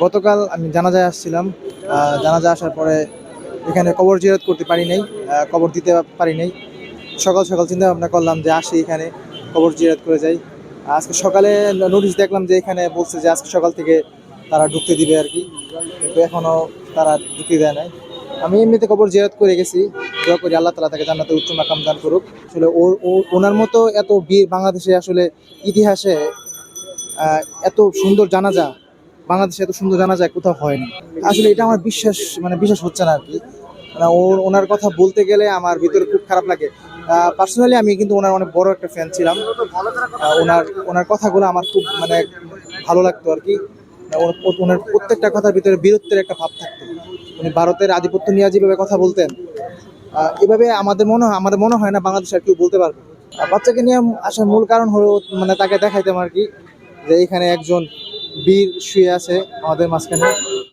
গতকাল আমি জানাজায় আসছিলাম। জানাজা আসার পরে এখানে কবর জিয়ারত করতে পারি নাই, কবর দিতে পারি নাই। সকাল সকাল চিন্তা ভাবনা করলাম যে আসি এখানে কবর জিয়ারত করে যাই। আজকে সকালে নোটিশ দেখলাম যে এখানে বলছে যে আজকে সকাল থেকে তারা ঢুকতে দিবে আর কি, কিন্তু এখনো তারা ঢুকতে দেয় নাই। আমি এমনিতে কবর জিয়ারত করে গেছি। দোয়া করি আল্লাহ তাআলা তাকে জান্নাতে উচ্চ মাকাম দান করুক। আসলে ওনার মতো এত বীর বাংলাদেশে আসলে ইতিহাসে এত সুন্দর জানাজা, বাংলাদেশে এত সুন্দর জানাজা কোথাও হয় না। আসলে এটা আমার বিশ্বাস হচ্ছে না আর কি। মানে ওনার কথা বলতে গেলে আমার ভিতরে খুব খারাপ লাগে। পার্সোনালি আমি কিন্তু ওনার অনেক বড় একটা ফ্যান ছিলাম। ওনার ওনার কথাগুলো আমার খুব ভালো লাগতো আর কি। ওনার প্রত্যেকটা কথার ভিতরে বীরত্বের একটা ভাব থাকতো। উনি ভারতের আধিপত্য নিয়ে যেভাবে কথা বলতেন, এভাবে আমাদের মনে হয় না বাংলাদেশ আর কেউ বলতে পারবে। বাচ্চাকে নিয়ে আসার মূল কারণ হলো তাকে দেখাইতাম আর কি, যে এখানে একজন বীর শুয়ে আছে আমাদের মাঝখানে।